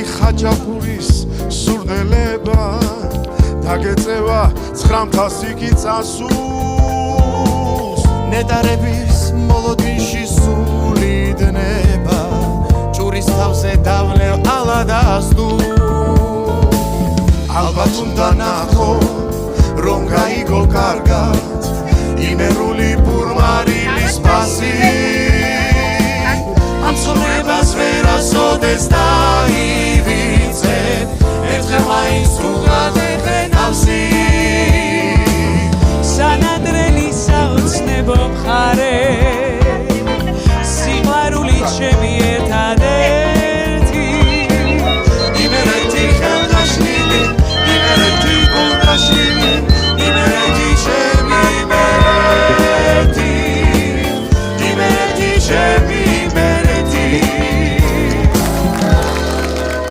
გული ხაჭაპურის სურნელება დაგეწევა 900 იგი წასულს ნეტარების მოლოდინში სულიდნება ჭურის თავზე დავლევ ალადასდუ ალბათ უნდა ნახო რომ გაიგო კარგად იმერული ბურმარილის ფასი ამ ცხოვრებას ვერასოდეს და